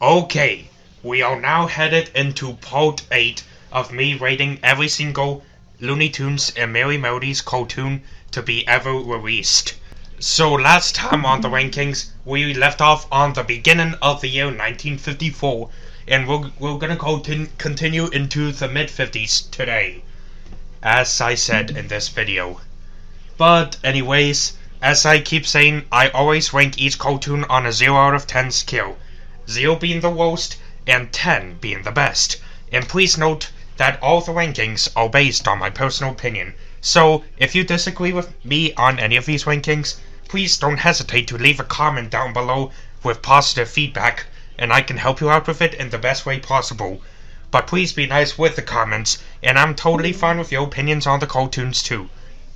Okay, we are now headed into part 8 of me rating every single Looney Tunes and Merrie Melodies cartoon to be ever released. So last time on the rankings, we left off on the beginning of the year 1954, and we're gonna continue into the mid-50s today, as I said in this video. But anyways, as I keep saying, I always rank each cartoon on a 0 out of 10 scale. 0 being the worst, and 10 being the best. And please note that all the rankings are based on my personal opinion. So, if you disagree with me on any of these rankings, please don't hesitate to leave a comment down below with positive feedback, and I can help you out with it in the best way possible. But please be nice with the comments, and I'm totally fine with your opinions on the cartoons too.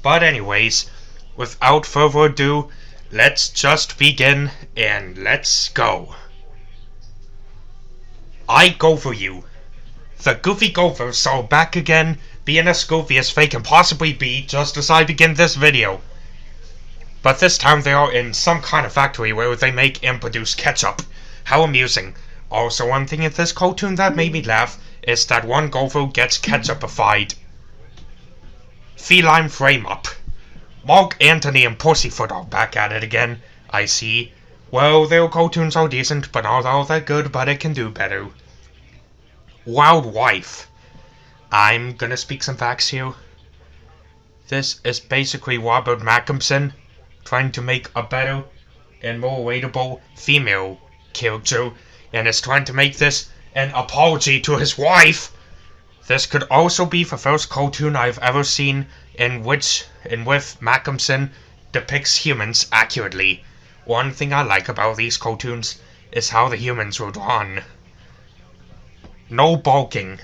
But anyways, without further ado, let's just begin, and let's go. I go for you. The Goofy Gophers are back again, being as goofy as they can possibly be just as I begin this video. But this time they are in some kind of factory where they make and produce ketchup. How amusing. Also, one thing in this cartoon that made me laugh is that one gopher gets ketchupified. Feline frame up. Mark Antony and Pussyfoot are back at it again, I see. Well, their cartoons are decent, but not all that good, but it can do better. Wild Wife. I'm gonna speak some facts here. This is basically Robert Mackinson trying to make a better and more relatable female character, and is trying to make this an apology to his wife. This could also be the first cartoon I've ever seen in which Mackinson depicts humans accurately. One thing I like about these cartoons is how the humans were drawn. No barking.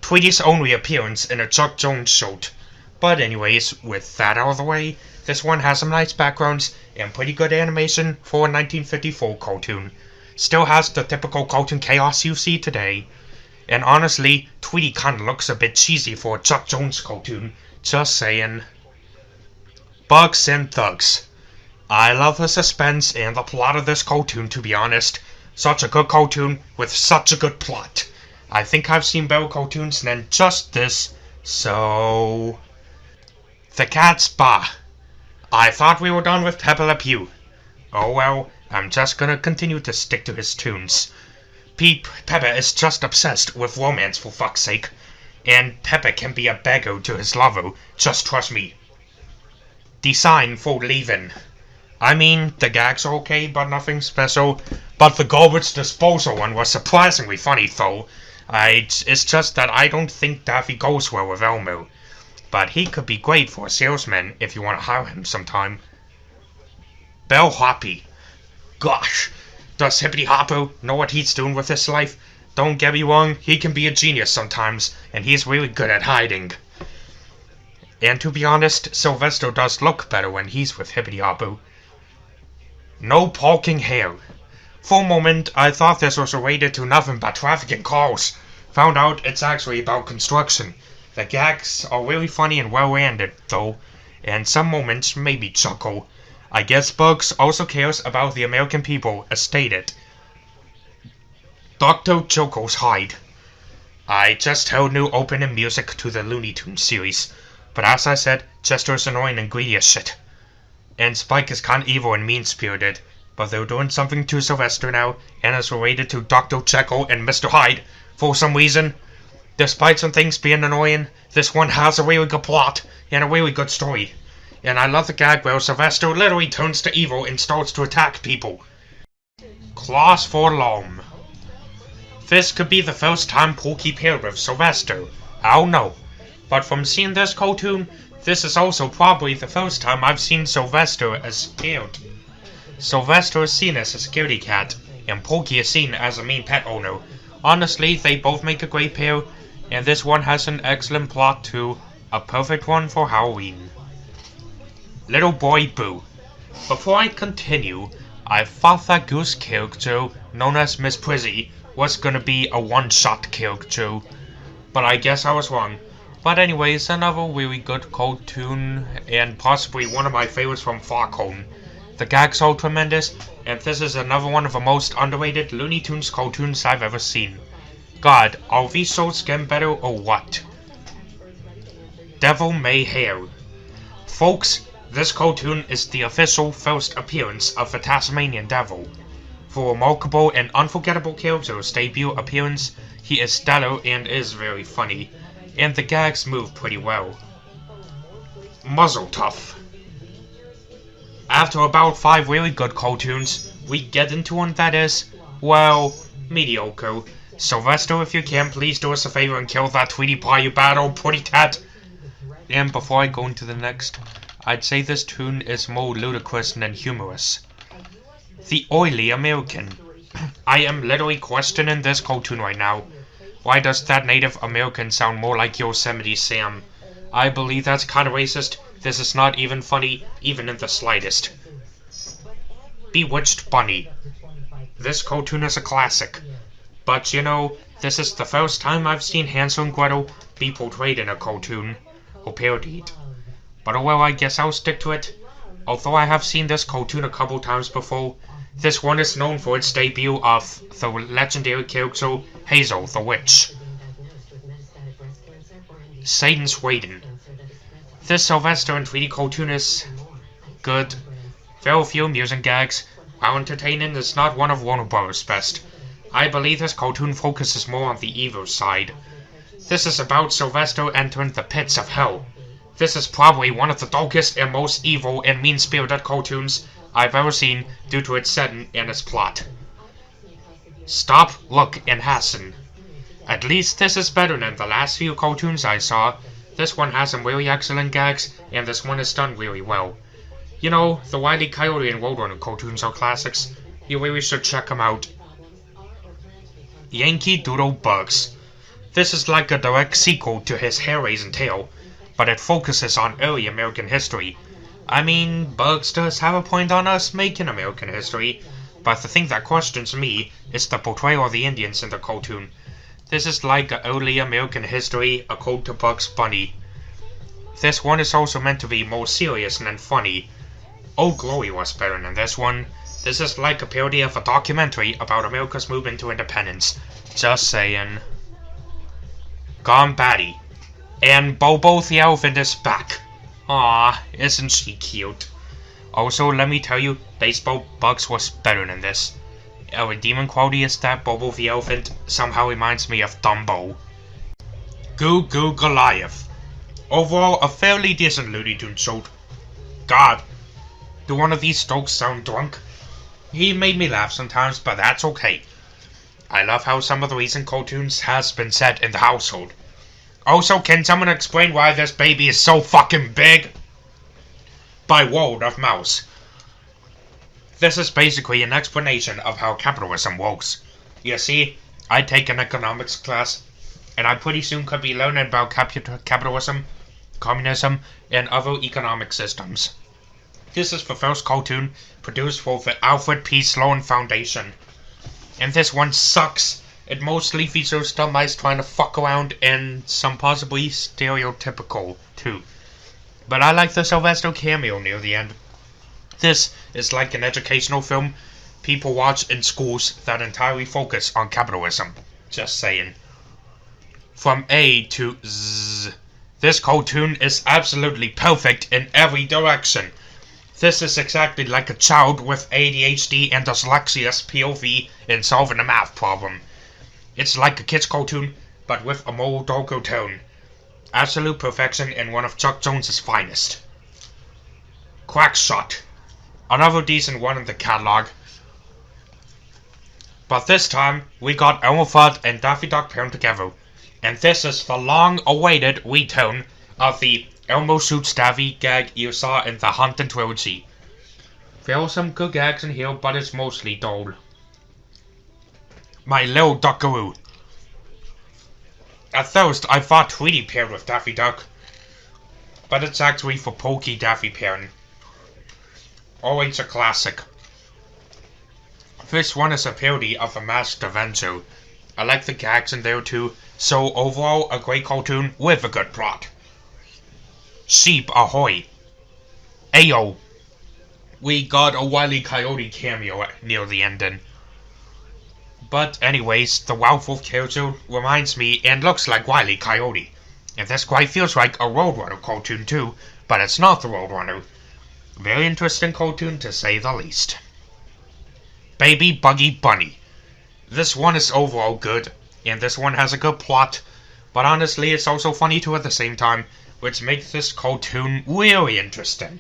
Tweety's only appearance in a Chuck Jones shirt. But anyways, with that out of the way, this one has some nice backgrounds and pretty good animation for a 1954 cartoon. Still has the typical cartoon chaos you see today. And honestly, Tweety kinda looks a bit cheesy for a Chuck Jones cartoon. Just saying. Bugs and Thugs. I love the suspense and the plot of this cartoon, to be honest. Such a good cartoon with such a good plot. I think I've seen better cartoons than just this, so... The Cat's Spa. I thought we were done with Pepe Le Pew. Oh well, I'm just gonna continue to stick to his tunes. Pepe is just obsessed with romance, for fuck's sake. And Pepe can be a beggar to his lover, just trust me. Design for leaving. I mean, the gags are okay, but nothing special. But the garbage disposal one was surprisingly funny, though. It's just that I don't think Daffy goes well with Elmo. But he could be great for a salesman if you want to hire him sometime. Bellhoppy. Gosh, does Hippity Hopper know what he's doing with his life? Don't get me wrong, he can be a genius sometimes, and he's really good at hiding. And to be honest, Sylvester does look better when he's with Hippity Hopper. No parking here. For a moment, I thought this was related to nothing but traffic and cars. Found out it's actually about construction. The gags are really funny and well-landed, though, and some moments made me chuckle. I guess Bugs also cares about the American people, as stated. Dr. Jekyll's Hyde. I just heard new opening music to the Looney Tunes series, but as I said, Chester's annoying and greedy as shit. And Spike is kinda evil and mean-spirited, but they're doing something to Sylvester now, and is related to Dr. Jekyll and Mr. Hyde, for some reason. Despite some things being annoying, this one has a really good plot, and a really good story. And I love the gag where Sylvester literally turns to evil and starts to attack people. Claws for Lom. This could be the first time Porky paired with Sylvester. I don't know. But from seeing this cartoon, this is also probably the first time I've seen Sylvester as paired. Sylvester is seen as a scaredy cat, and Porky is seen as a mean pet owner. Honestly, they both make a great pair, and this one has an excellent plot too. A perfect one for Halloween. Little Boy Boo. Before I continue, I thought that Goose character, known as Miss Prizzy, was gonna be a one-shot character, but I guess I was wrong. But anyways, another really good cartoon, and possibly one of my favorites from Foghorn. The gags are tremendous, and this is another one of the most underrated Looney Tunes cartoons I've ever seen. God, are these souls getting better or what? Devil May Hair. Folks, this cartoon is the official first appearance of the Tasmanian Devil. For a remarkable and unforgettable character's debut appearance, he is stellar and is very funny, and the gags move pretty well. Muzzle Tough. After about 5 really good cartoons, we get into one that is, well, mediocre. Sylvester, if you can, please do us a favor and kill that Tweety Pie, you bad old pretty tat. And before I go into the next, I'd say this tune is more ludicrous than humorous. The Oily American. I am literally questioning this cartoon right now. Why does that Native American sound more like Yosemite Sam? I believe that's kinda racist. This is not even funny, even in the slightest. Bewitched Bunny. This cartoon is a classic. But you know, this is the first time I've seen Hansel and Gretel be portrayed in a cartoon, or parodied. But oh well, I guess I'll stick to it. Although I have seen this cartoon a couple times before, this one is known for its debut of the legendary character Hazel the Witch. Satan's Waiting. This Sylvester and Tweety cartoon is good. Very few amusing gags. While entertaining, is not one of Warner Bros.' best. I believe this cartoon focuses more on the evil side. This is about Sylvester entering the pits of hell. This is probably one of the darkest and most evil and mean-spirited cartoons I've ever seen due to its setting and its plot. Stop, Look, and Hasten. At least this is better than the last few cartoons I saw. This one has some really excellent gags, and this one is done really well. You know, the Wile E. Coyote and Roadrunner cartoons are classics. You really should check them out. Yankee Doodle Bugs. This is like a direct sequel to his hair-raising tale, but it focuses on early American history. I mean, Bugs does have a point on us making American history, but the thing that questions me is the portrayal of the Indians in the cartoon. This is like an early American history, a ode to Bugs Bunny. This one is also meant to be more serious than funny. Old Glory was better than this one. This is like a parody of a documentary about America's movement to independence. Just saying. Gone Batty. And Bobo the Elephant is back. Aw, isn't she cute? Also, let me tell you, Baseball Bugs was better than this. A redeeming quality is that Bobo the Elephant somehow reminds me of Dumbo. Goo Goo Goliath. Overall, a fairly decent Looney Tunes show. God, do one of these stokes sound drunk? He made me laugh sometimes, but that's okay. I love how some of the recent cartoons has been set in the household. Also, can someone explain why this baby is so fucking big? By word of mouth. This is basically an explanation of how capitalism works. You see, I take an economics class, and I pretty soon could be learning about capitalism, communism, and other economic systems. This is the first cartoon produced for the Alfred P. Sloan Foundation. And this one sucks. It mostly features dumb mice trying to fuck around and some possibly stereotypical, too. But I like the Sylvester cameo near the end. This is like an educational film people watch in schools that entirely focus on capitalism. Just saying. From A to Z. This cartoon is absolutely perfect in every direction. This is exactly like a child with ADHD and dyslexia's POV in solving a math problem. It's like a kid's cartoon, but with a more darker tone. Absolute perfection and one of Chuck Jones's finest. Quackshot. Another decent one in the catalog. But this time, we got Elmer Fudd and Daffy Duck paired together. And this is the long-awaited return of the Elmo Shoots Daffy gag you saw in the Haunted Trilogy. There are some good gags in here, but it's mostly dull. My Little Duckaroo. At first, I thought Tweety paired with Daffy Duck, but it's actually for Porky Daffy pairing. Always a classic. This one is a parody of The Masked Avenger. I like the gags in there too, so overall a great cartoon with a good plot. Sheep Ahoy. Ayo. we got a Wile E. Coyote cameo near the ending. But anyways, the Wild Wolf character reminds me and looks like Wile E. Coyote. And this quite feels like a Roadrunner cartoon too, but it's not the Roadrunner. Very interesting cartoon to say the least. Baby Buggy Bunny. This one is overall good, and this one has a good plot, but honestly it's also funny too at the same time, which makes this cartoon really interesting.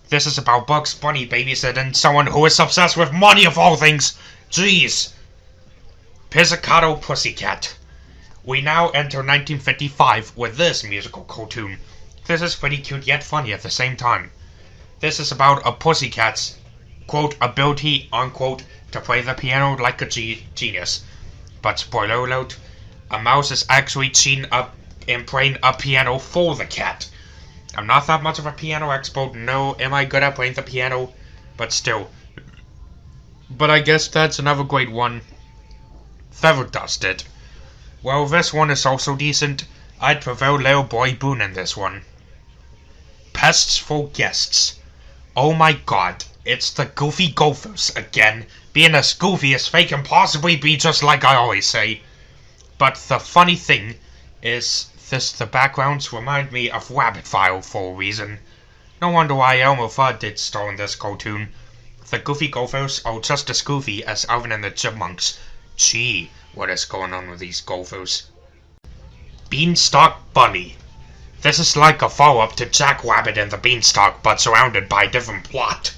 This is about Bugs Bunny babysitting someone who is obsessed with money of all things. Jeez. Pizzicato Pussycat. We now enter 1955 with this musical cartoon. This is pretty cute yet funny at the same time. This is about a pussycat's, quote, ability, unquote, to play the piano like a genius. But spoiler alert, a mouse is actually seen up and playing a piano for the cat. I'm not that much of a piano expert, no, am I good at playing the piano? But still. But I guess that's another great one. Feather Dusted. Well, this one is also decent. I'd prefer Little Boy Boone in this one. Pests for Guests. Oh my god, it's the Goofy Gophers again, being as goofy as they can possibly be, just like I always say. But the funny thing is, the backgrounds remind me of Rabbit File for a reason. No wonder why Elmer Fudd did star in this cartoon. The Goofy Gophers are just as goofy as Alvin and the Chipmunks. Gee, what is going on with these gophers? Beanstalk Bunny. This is like a follow-up to Jack Rabbit and the Beanstalk, but surrounded by a different plot.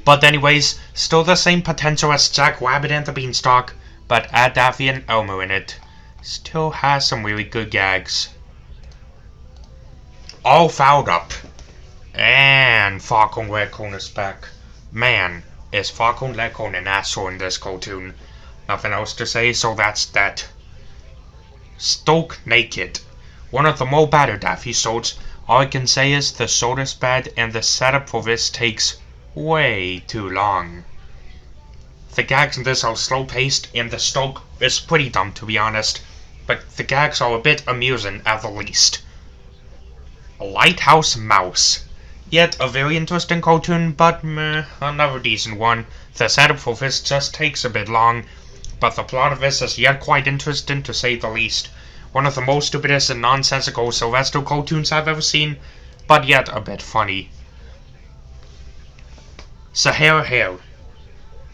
But anyways, still the same potential as Jack Rabbit and the Beanstalk, but add Daffy and Elmer in it. Still has some really good gags. All Fouled Up. And Falcon Leghorn is back. Man, is Falcon Leghorn an asshole in this cartoon. Nothing else to say, so that's that. Stoke Naked. One of the more battered episodes. All I can say is the sword is bad and the setup for this takes way too long. The gags in this are slow paced and the Stoke is pretty dumb to be honest, but the gags are a bit amusing at the least. Lighthouse Mouse. Yet a very interesting cartoon, but meh, another decent one. The setup for this just takes a bit long, but the plot of this is yet quite interesting to say the least. One of the most stupidest and nonsensical Sylvester cartoons I've ever seen, but yet a bit funny. Sahara Hare.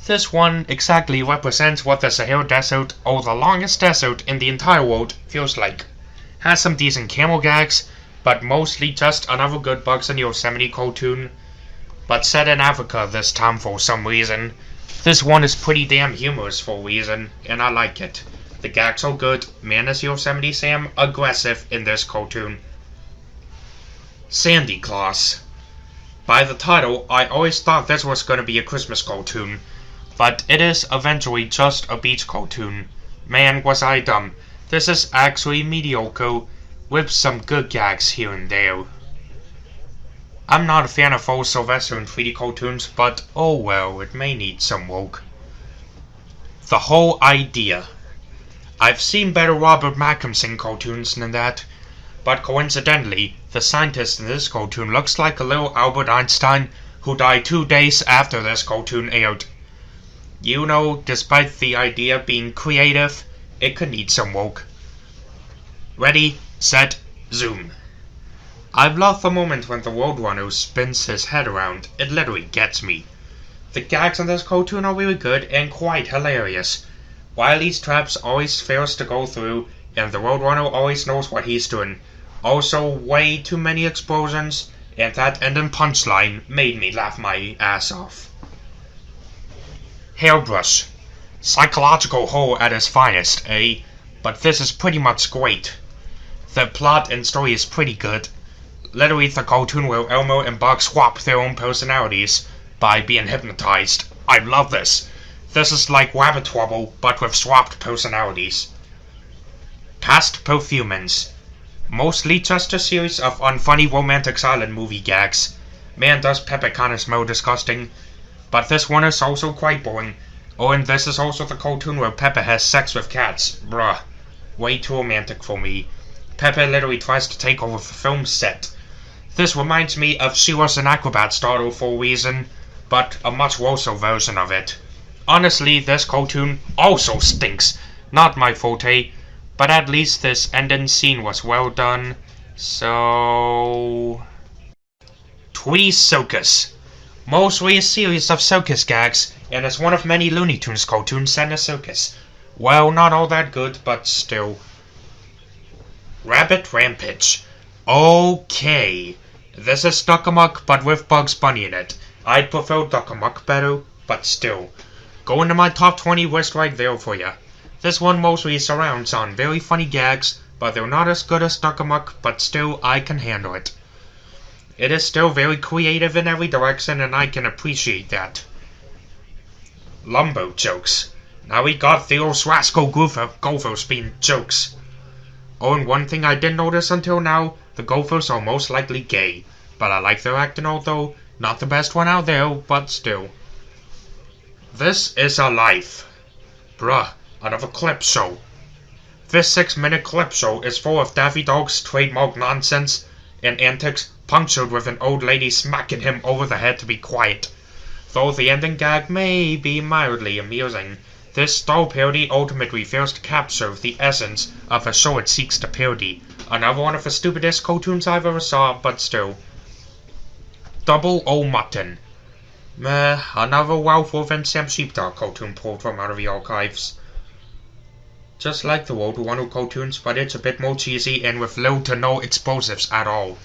This one exactly represents what the Sahara Desert, or the longest desert in the entire world, feels like. Has some decent camel gags, but mostly just another good Bugs in Yosemite cartoon, but set in Africa this time for some reason. This one is pretty damn humorous for a reason, and I like it. The gags are good, man is Yosemite Sam aggressive in this cartoon. Sandy Claus. By the title, I always thought this was going to be a Christmas cartoon, but it is eventually just a beach cartoon. Man, was I dumb. This is actually mediocre, with some good gags here and there. I'm not a fan of full Sylvester and 3D cartoons, but oh well, it may need some work. The Whole Idea. I've seen better Robert Mackinson cartoons than that, but coincidentally, the scientist in this cartoon looks like a little Albert Einstein who died 2 days after this cartoon aired. You know, despite the idea being creative, it could need some work. Ready, set, zoom. I've loved the moment when the Roadrunner spins his head around. It literally gets me. The gags in this cartoon are really good and quite hilarious. Wile's traps always fails to go through, and the Roadrunner always knows what he's doing. Also, way too many explosions, and that ending punchline made me laugh my ass off. Hairbrush. Psychological horror at its finest, eh? But this is pretty much great. The plot and story is pretty good. Literally the cartoon where Elmo and Bugs swap their own personalities by being hypnotized. I love this. This is like Rabbit Trouble, but with swapped personalities. Past Perfumans. Mostly just a series of unfunny romantic silent movie gags. Man, does Pepe kinda smell disgusting. But this one is also quite boring. Oh, and this is also the cartoon where Pepe has sex with cats. Bruh. Way too romantic for me. Pepe literally tries to take over the film set. This reminds me of She Was an Acrobat starter for a reason. but a much worse version of it. Honestly, this cartoon also stinks. Not my forte, but at least this ending scene was well done. So... Tweety's Circus. Mostly a series of circus gags, and it's one of many Looney Tunes cartoons set in a circus. Well, not all that good, but still. Rabbit Rampage. Okay. This is Duck Amuck, but with Bugs Bunny in it. I'd prefer Duck Amuck better, but still. Go into my top 20 list right there for ya. This one mostly surrounds on very funny gags, but they're not as good as Duck Amuck, but still I can handle it. It is still very creative in every direction, and I can appreciate that. Lumbo Jokes. Now we got those rascal gophers being jokes. Oh, and one thing I didn't notice until now, the gophers are most likely gay. But I like their acting, although not the best one out there, but still. This is a life. Bruh, another clip show. This 6-minute clip show is full of Daffy Dog's trademark nonsense and antics, punctured with an old lady smacking him over the head to be quiet. Though the ending gag may be mildly amusing, this style parody ultimately fails to capture the essence of the show it seeks to parody. Another one of the stupidest cartoons I've ever saw, but still. Double O Mutton. Meh, another Ralph Wolf and Sam Sheepdog cartoon pulled from out of the archives. Just like the World War I cartoons, but it's a bit more cheesy and with little to no explosives at all.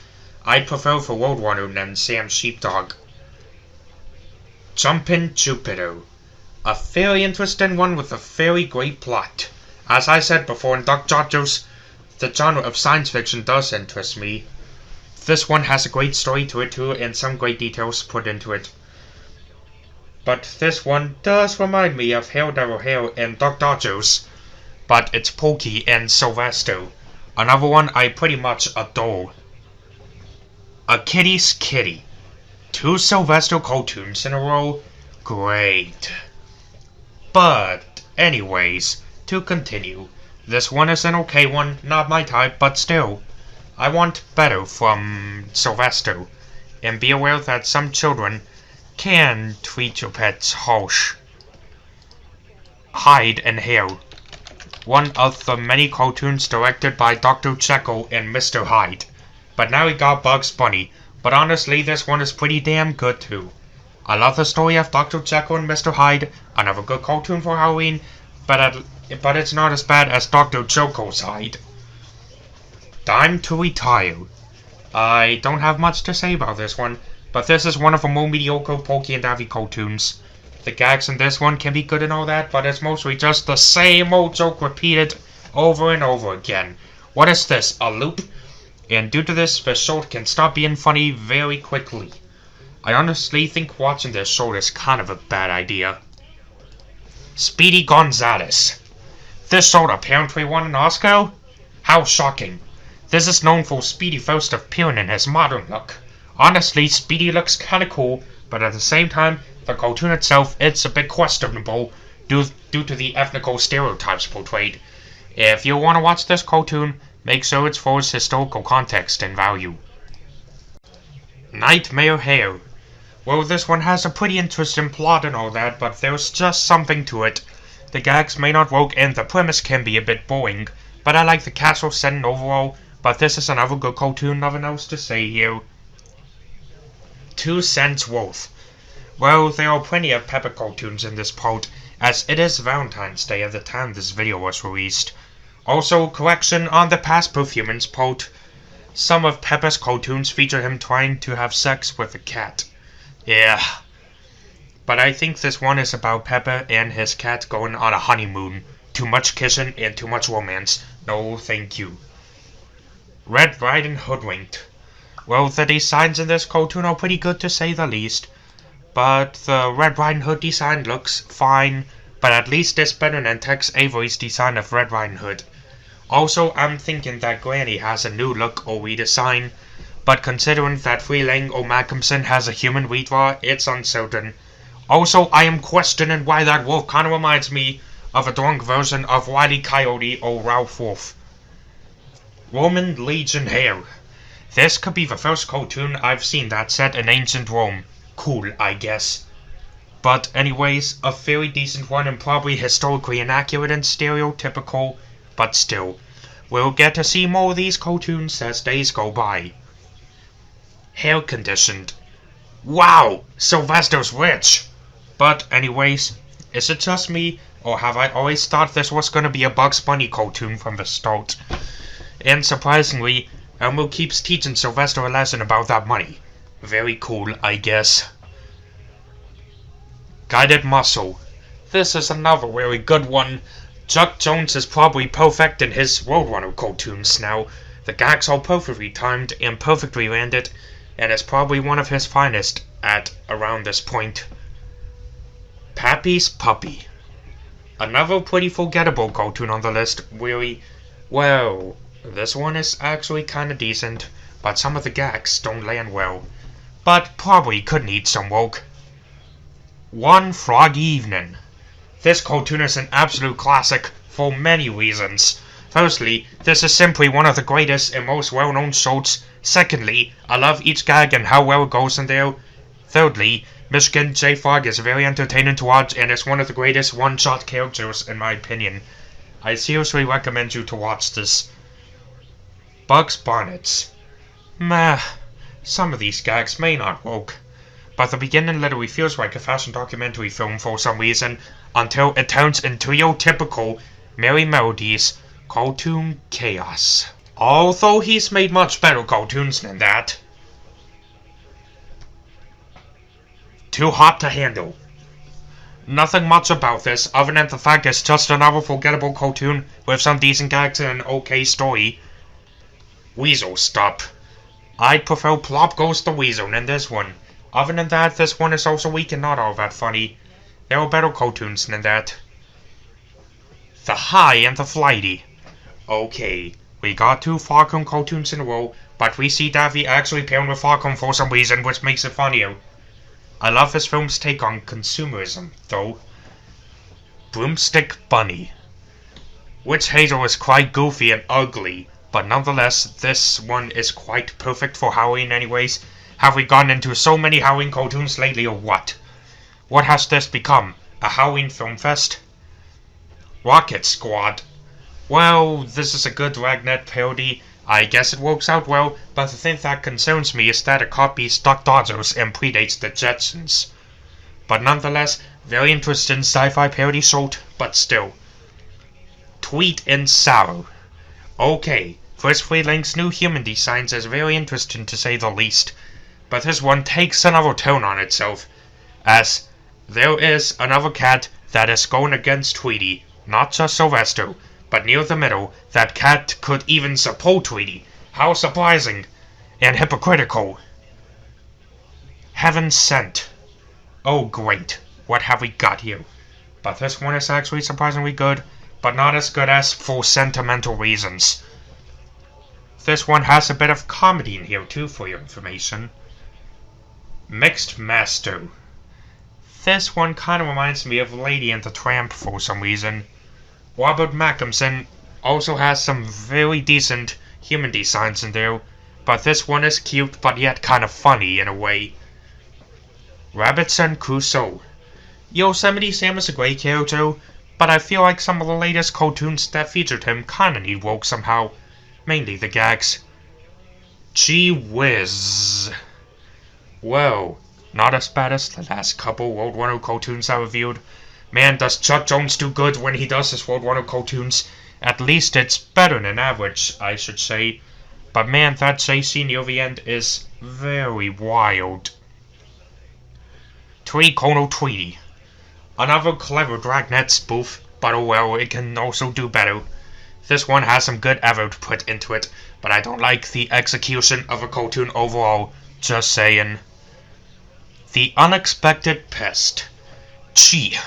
I'd prefer for World War I than Sam Sheepdog. Jumpin' Jupiter. A very interesting one with a very great plot. As I said before in Duck Dodgers, the genre of science fiction does interest me. This one has a great story to it too, and some great details put into it. But this one does remind me of Hail Devil Hail and Duck Dodgers, but it's Pokey and Sylvester. Another one I pretty much adore. A Kitty's Kitty. 2 Sylvester cartoons in a row? Great. But, anyways, to continue. This one is an okay one, not my type, but still. I want better from Sylvester. And be aware that some children can treat your pets harsh. Hide and Hair. One of the many cartoons directed by Dr. Jekyll and Mr. Hyde. But now we got Bugs Bunny. But honestly, this one is pretty damn good too. I love the story of Dr. Jekyll and Mr. Hyde, another good cartoon for Halloween, but it's not as bad as Dr. Jekyll's Hyde. Time to Retire. I don't have much to say about this one, but this is one of the more mediocre Pokey and Daffy cartoons. The gags in this one can be good and all that, but it's mostly just the same old joke repeated over and over again. What is this, a loop? And due to this, the show can stop being funny very quickly. I honestly think watching this show is kind of a bad idea. Speedy Gonzales. This show apparently won an Oscar? How shocking. This is known for Speedy first appearing in his modern look. Honestly, Speedy looks kinda cool, but at the same time, the cartoon itself, it's a bit questionable due to the ethnical stereotypes portrayed. If you want to watch this cartoon, make sure it's for its historical context and value. Nightmare Hair. Well, this one has a pretty interesting plot and all that, but there's just something to it. The gags may not work and the premise can be a bit boring, but I like the castle setting overall, but this is another good cartoon, nothing else to say here. 2 cents worth. Well, there are plenty of Peppa cartoons in this part, as it is Valentine's Day at the time this video was released. Also, correction on the past Perfumance part. Some of Peppa's cartoons feature him trying to have sex with a cat. Yeah. But I think this one is about Peppa and his cat going on a honeymoon. Too much kissing and too much romance. No, thank you. Red Riding Hoodwinked. Well, the designs in this cartoon are pretty good to say the least. But the Red Riding Hood design looks fine, but at least it's better than Tex Avery's design of Red Riding Hood. Also, I'm thinking that Granny has a new look or redesign, but considering that Free Lang or Malcolmson has a human redraw, it's uncertain. Also, I am questioning why that wolf kinda reminds me of a drunk version of Wile E. Coyote or Ralph Wolf. Roman Legion Hair. This could be the first cartoon I've seen that's set in ancient Rome. Cool, I guess. But anyways, a very decent one and probably historically inaccurate and stereotypical, but still. We'll get to see more of these cartoons as days go by. Hair conditioned. Wow! Sylvester's rich! But anyways, is it just me, or have I always thought this was gonna be a Bugs Bunny cartoon from the start? And surprisingly, Elmo keeps teaching Sylvester a lesson about that money. Very cool, I guess. Guided Muscle. This is another very good one. Chuck Jones is probably perfect in his Roadrunner cartoons now. The gags are perfectly timed and perfectly landed, and is probably one of his finest at around this point. Pappy's Puppy. Another pretty forgettable cartoon on the list, really. Well, this one is actually kinda decent, but some of the gags don't land well. But probably could need some work. One Froggy Evening. This cartoon is an absolute classic for many reasons. Firstly, this is simply one of the greatest and most well-known shows. Secondly, I love each gag and how well it goes in there. Thirdly, Michigan J. Frog is very entertaining to watch and is one of the greatest one-shot characters in my opinion. I seriously recommend you to watch this. Bugs Bonnets. Meh, some of these gags may not work. But the beginning literally feels like a fashion documentary film for some reason, until it turns into your typical Merrie Melodies cartoon chaos. Although he's made much better cartoons than that. Too Hot to Handle. Nothing much about this, other than the fact it's just another forgettable cartoon with some decent gags and an okay story. Weasel Stop. I'd prefer Plop Goes the Weasel in this one. Other than that, this one is also weak and not all that funny. There are better cartoons than that. The High and the Flighty. Okay, we got two Falcon cartoons in a row, but we see Daffy actually pairing with Falcon for some reason, which makes it funnier. I love this film's take on consumerism, though. Broomstick Bunny. Witch Hazel is quite goofy and ugly, but nonetheless, this one is quite perfect for Halloween anyways. Have we gone into so many Halloween cartoons lately or what? What has this become? A Halloween film fest? Rocket Squad. Well, this is a good Dragnet parody. I guess it works out well, but the thing that concerns me is that it copies Duck Dodgers and predates the Jetsons. But nonetheless, very interesting sci-fi parody short, but still. Tweet and Sorrow. Okay, Chris Freeling's new human designs is very interesting to say the least. But this one takes another tone on itself, as there is another cat that is going against Tweety, not just Sylvester, but near the middle, that cat could even support Tweety. How surprising and hypocritical. Heaven Sent. Oh great, what have we got here? But this one is actually surprisingly good, but not as good as for sentimental reasons. This one has a bit of comedy in here too, for your information. Mixed Master. This one kind of reminds me of Lady and the Tramp for some reason. Robert Mackinson also has some very decent human designs in there, but this one is cute but yet kind of funny in a way. Robinson Crusoe. Yosemite Sam is a great character, but I feel like some of the latest cartoons that featured him kinda need woke somehow. Mainly the gags. Gee whiz. Well, not as bad as the last couple Roadrunner cartoons I reviewed. Man, does Chuck Jones do good when he does his Roadrunner cartoons. At least it's better than average, I should say. But man, that chase scene near the end is very wild. Tree Colonel Tweety. Another clever Dragnet spoof, but oh well, it can also do better. This one has some good effort put into it, but I don't like the execution of a cartoon overall, just saying. The Unexpected Pest. Gee,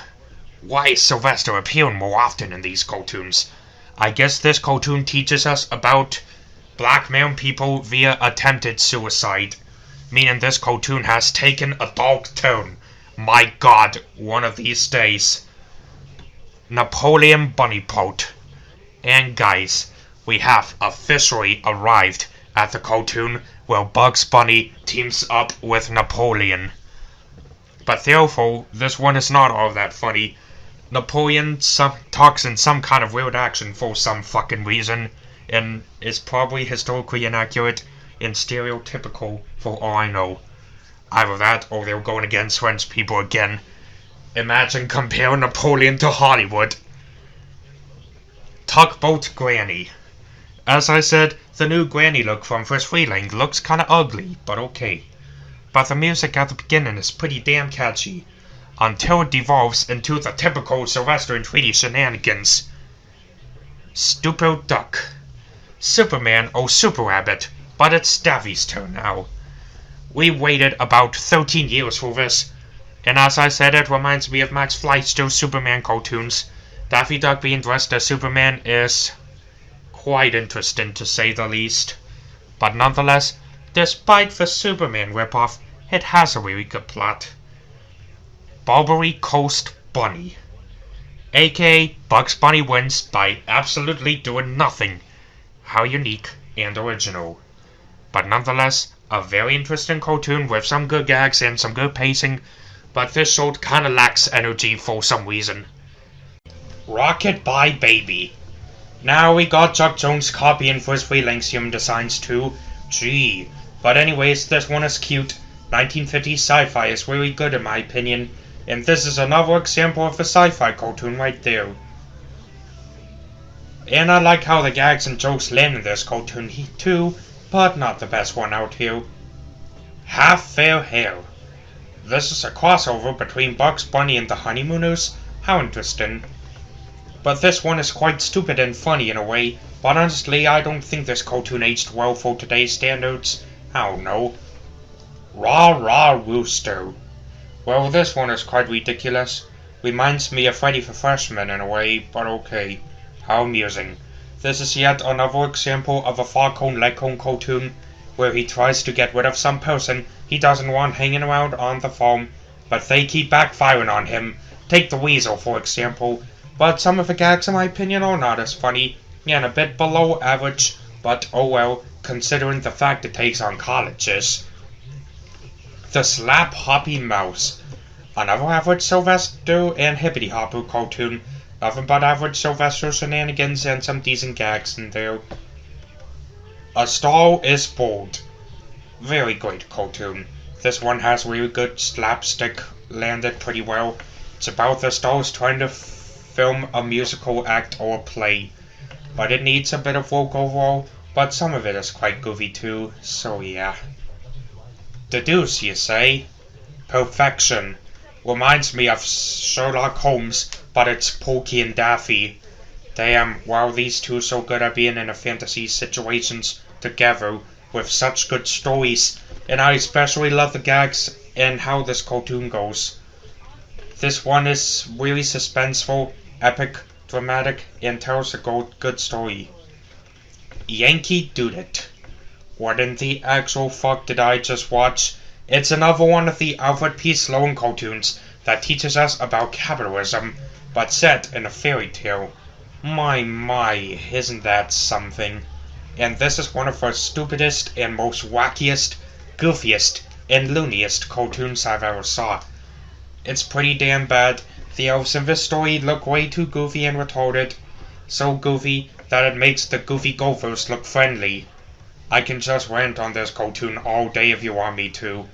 why is Sylvester appearing more often in these cartoons? I guess this cartoon teaches us about blackmailing people via attempted suicide, meaning this cartoon has taken a dark turn. My god, one of these days. Napoleon Bonaparte. And guys, we have officially arrived at the cartoon where Bugs Bunny teams up with Napoleon. But therefore, this one is not all that funny. Napoleon talks in some kind of weird accent for some fucking reason, and is probably historically inaccurate and stereotypical for all I know. Either that, or they're going against French people again. Imagine comparing Napoleon to Hollywood. Tugboat Granny. As I said, the new Granny look from First Freeling looks kinda ugly, but okay. But the music at the beginning is pretty damn catchy, until it devolves into the typical Sylvester and Tweety shenanigans. Stupid Duck. Superman or Super Rabbit, but it's Daffy's turn now. We waited about 13 years for this, and as I said, it reminds me of Max Fleisch's Superman cartoons. Daffy Duck being dressed as Superman is quite interesting, to say the least. But nonetheless, despite the Superman ripoff, it has a really good plot. Barbary Coast Bunny, aka Bugs Bunny wins by absolutely doing nothing. How unique and original. But nonetheless, a very interesting cartoon with some good gags and some good pacing, but this short kinda lacks energy for some reason. Rocket Bye Baby. Now we got Chuck Jones copying First Freeling's human designs too. Gee. But anyways, this one is cute. 1950s sci-fi is really good in my opinion, and this is another example of a sci-fi cartoon right there. And I like how the gags and jokes land in this cartoon too, but not the best one out here. Half Fair Hair. This is a crossover between Bugs Bunny and the Honeymooners. How interesting. But this one is quite stupid and funny in a way, but honestly I don't think this cartoon aged well for today's standards. I don't know. Rah Rah Rooster. Well, this one is quite ridiculous. Reminds me of Freddy the Freshman in a way, but okay. How amusing. This is yet another example of a Farcone Leghorn cartoon, where he tries to get rid of some person he doesn't want hanging around on the farm, but they keep backfiring on him. Take the Weasel, for example. But some of the gags, in my opinion, are not as funny, and a bit below average, but oh well, considering the fact it takes on colleges. The Slap Hoppy Mouse. Another average Sylvester and Hippity Hopper cartoon. Nothing but average Sylvester shenanigans and some decent gags in there. A Star is Bold. Very great cartoon. This one has really good slapstick, landed pretty well. It's about the stars trying to film a musical act or play, but it needs a bit of work overall, but some of it is quite goofy too, so yeah. The Deuce, you say? Perfection. Reminds me of Sherlock Holmes, but it's Porky and Daffy. Damn, wow, these two so good at being in a fantasy situations together with such good stories, and I especially love the gags and how this cartoon goes. This one is really suspenseful, epic, dramatic, and tells a good story. Yankee Doodle. What in the actual fuck did I just watch? It's another one of the Alfred P. Sloan cartoons that teaches us about capitalism, but set in a fairy tale. My, isn't that something? And this is one of the stupidest and most wackiest, goofiest, and looniest cartoons I've ever saw. It's pretty damn bad. The elves in this story look way too goofy and retarded. So goofy that it makes the goofy gophers look friendly. I can just rant on this cartoon all day if you want me to.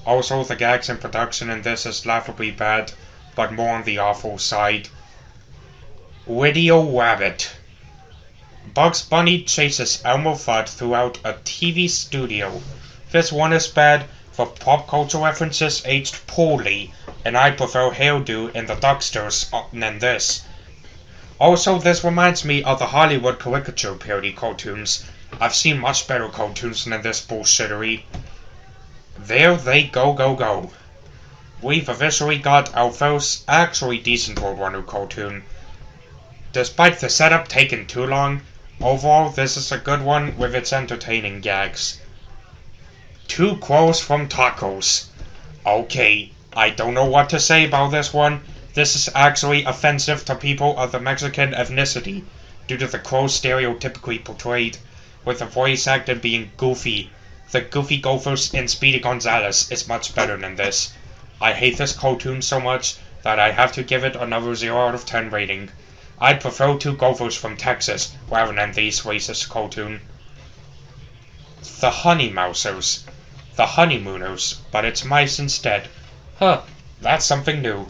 Also, the gags and production in this is laughably bad, but more on the awful side. Radio Rabbit. Bugs Bunny chases Elmer Fudd throughout a TV studio. This one is bad, for pop culture references aged poorly, and I prefer Hairdo and the Ducksters than this. Also, this reminds me of the Hollywood caricature parody cartoons. I've seen much better cartoons than this bullshittery. There they go. We've officially got our first actually decent Roadrunner cartoon. Despite the setup taking too long, overall this is a good one with its entertaining gags. Two Crows from Tacos. Okay, I don't know what to say about this one. This is actually offensive to people of the Mexican ethnicity, due to the crows stereotypically portrayed, with the voice acting being goofy. The Goofy Gophers and Speedy Gonzales is much better than this. I hate this cartoon so much that I have to give it another 0 out of 10 rating. I'd prefer two gophers from Texas rather than these racist cartoon. The Honey Mousers. The Honeymooners, but it's mice instead. Huh, that's something new.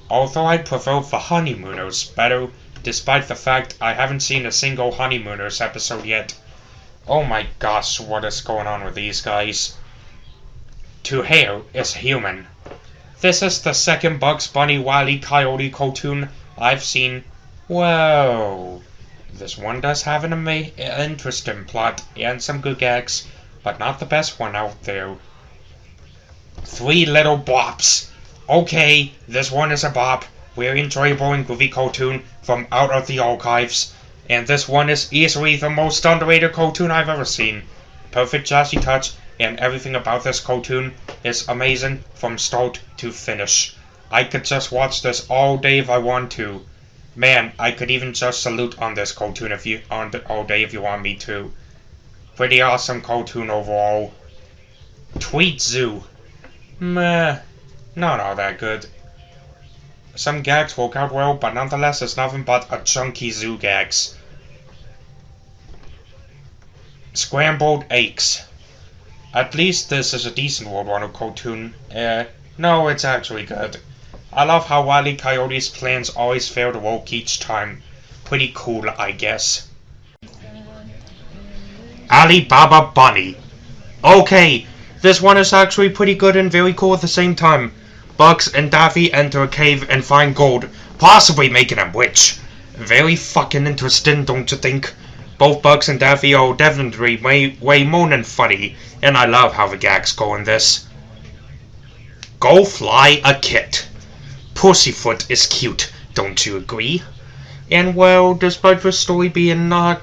Although I'd prefer the Honeymooners better, despite the fact I haven't seen a single Honeymooners episode yet. Oh my gosh, what is going on with these guys? To hair is human. This is the second Bugs Bunny Wile E. Coyote cartoon I've seen. Whoa. This one does have an interesting plot and some good gags, but not the best one out there. Three Little Bops. Okay, this one is a bop. Very enjoyable and goofy cartoon from out of the archives. And this one is easily the most underrated cartoon I've ever seen. Perfect jazzy touch, and everything about this cartoon is amazing from start to finish. I could just watch this all day if I want to. Man, I could even just salute on this cartoon all day if you want me to. Pretty awesome cartoon overall. Tweet Zoo. Meh, not all that good. Some gags work out well, but nonetheless it's nothing but a chunky zoo gags. Scrambled Eggs. At least this is a decent Roadrunner cartoon. No, it's actually good. I love how Wile E. Coyote's plans always fail to work each time. Pretty cool, I guess. Alibaba Bunny. Okay, this one is actually pretty good and very cool at the same time. Bugs and Daffy enter a cave and find gold, possibly making them rich. Very fucking interesting, don't you think? Both Bugs and Daffy are definitely way more than funny, and I love how the gags go in this. Go Fly a Kit. Pussyfoot is cute, don't you agree? And well, despite the story being not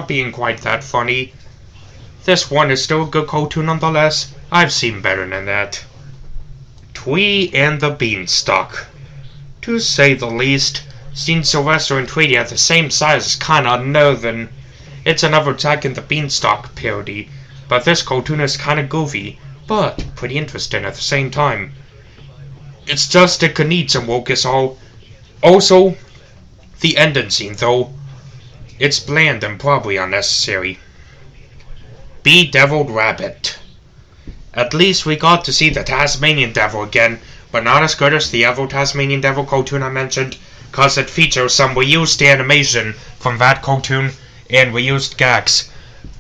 being quite that funny, this one is still a good cartoon nonetheless. I've seen better than that. Twee and the Beanstalk. To say the least, seeing Sylvester and Tweety at the same size is kinda unnerving. It's another Jack and the Beanstalk parody, but this cartoon is kinda goofy, but pretty interesting at the same time. It's just it could need some woke is all. Also, the ending scene though, it's bland and probably unnecessary. Bedeviled Rabbit. At least we got to see the Tasmanian Devil again, but not as good as the other Tasmanian Devil cartoon I mentioned, cause it features some reused animation from that cartoon and reused gags.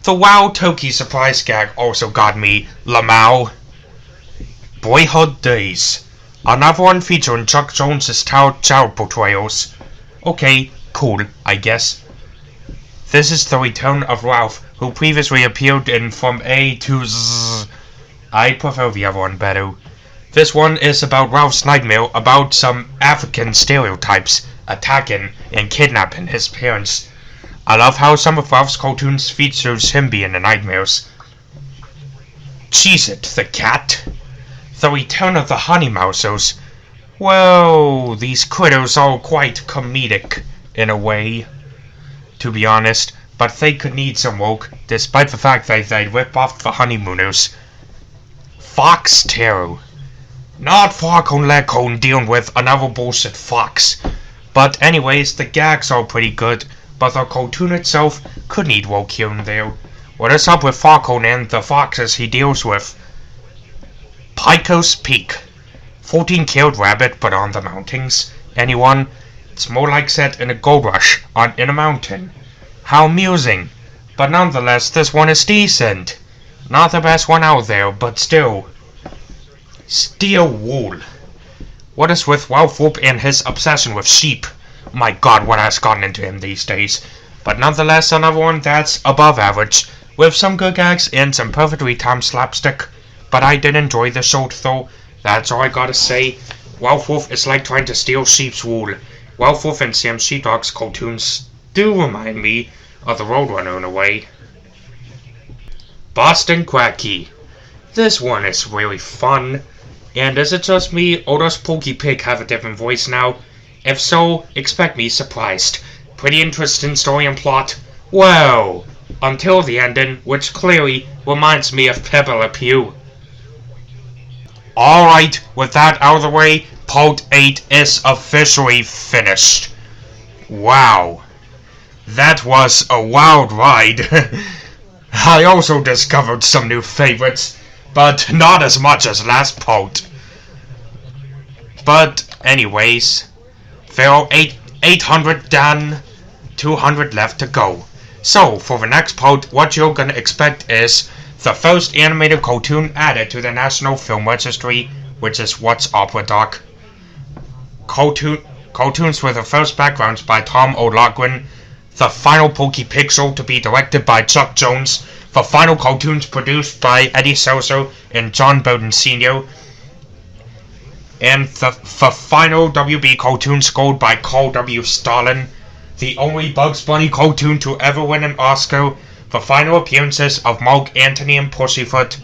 The Wow Toki surprise gag also got me, Lamau. Boyhood Days. Another one featuring Chuck Jones's child portrayals. Okay, cool, I guess. This is the return of Ralph, who previously appeared in From A to Z. I prefer the other one better. This one is about Ralph's nightmare about some African stereotypes attacking and kidnapping his parents. I love how some of Ralph's cartoons features him being in nightmares. Cheez-It the Cat. The return of the Honey Mousers. Well, these critters are quite comedic in a way, to be honest, but they could need some work, despite the fact that they rip off the Honeymooners. Fox Terror. Not Falcon Leghorn dealing with another bullshit fox. But anyways, the gags are pretty good, but the cartoon itself could need work here and there. What is up with Falcon and the foxes he deals with? Pico's Peak. 14-killed rabbit, but on the mountains. Anyone? It's more like set in a gold rush in a mountain. How amusing. But nonetheless, this one is decent. Not the best one out there, but still. Steel Wool. What is with Ralph Whoop and his obsession with sheep? My god, what has gotten into him these days. But nonetheless, another one that's above average, with some good gags and some perfectly timed slapstick. But I did enjoy the short though, that's all I gotta say. Ralph Woof is like trying to steal sheep's wool. Ralph Woof and Sam Sheepdog's cartoons do remind me of the Roadrunner in a way. Boston Quacky. This one is really fun. And is it just me, or does Porky Pig have a different voice now? If so, expect me surprised. Pretty interesting story and plot. Well, until the ending, which clearly reminds me of Peppa Le Pew. Alright, with that out of the way, part 8 is officially finished. Wow. That was a wild ride. I also discovered some new favorites, but not as much as last part. But anyways, there are 800 done, 200 left to go. So, for the next part, what you're gonna expect is the first animated cartoon added to the National Film Registry, which is What's Opera Doc. Cartoons with the first backgrounds by Tom O'Loughlin. The final Pokey Pixel to be directed by Chuck Jones. The final cartoons produced by Eddie Seltzer and John Burton Sr. And the final WB cartoon scored by Carl W. Stalin. The only Bugs Bunny cartoon to ever win an Oscar. The final appearances of Mark Antony and Pussyfoot.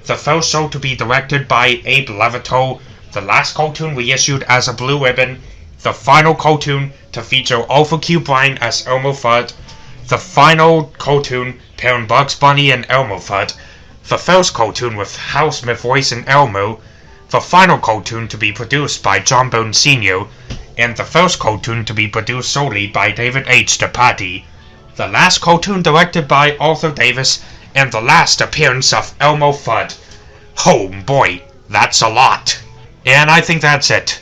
The first show to be directed by Abe Levito. The last cartoon reissued as a blue ribbon. The final cartoon to feature Arthur Q. Bryan as Elmer Fudd. The final cartoon pairing Bugs Bunny and Elmer Fudd. The first cartoon with Hal Smith voicing Elmo. The final cartoon to be produced by John Burton Sr. And the first cartoon to be produced solely by David H. DePatie. The last cartoon directed by Arthur Davis, and the last appearance of Elmo Fudd. Oh boy, that's a lot. And I think that's it.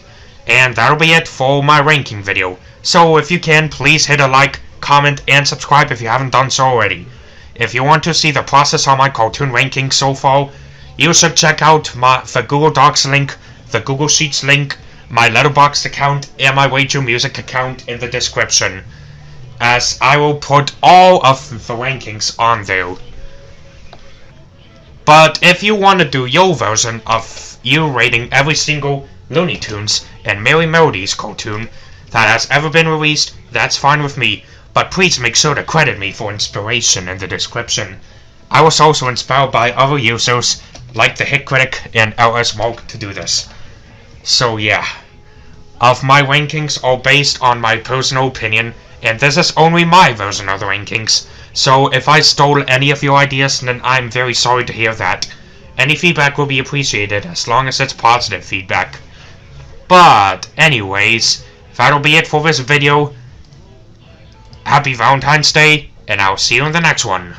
And that'll be it for my ranking video. So if you can, please hit a like, comment, and subscribe if you haven't done so already. If you want to see the process on my cartoon rankings so far, you should check out the Google Docs link, the Google Sheets link, my Letterboxd account, and my Wager Music account in the description, as I will put all of the rankings on there. But if you want to do your version of you rating every single Looney Tunes and Merrie Melodies cartoon that has ever been released, that's fine with me, but please make sure to credit me for inspiration in the description. I was also inspired by other users like the Hit Critic and LS Mark to do this. So yeah, of my rankings are based on my personal opinion, and this is only my version of the rankings, so if I stole any of your ideas, then I'm very sorry to hear that. Any feedback will be appreciated, as long as it's positive feedback. But anyways, that'll be it for this video. Happy Valentine's Day, and I'll see you in the next one.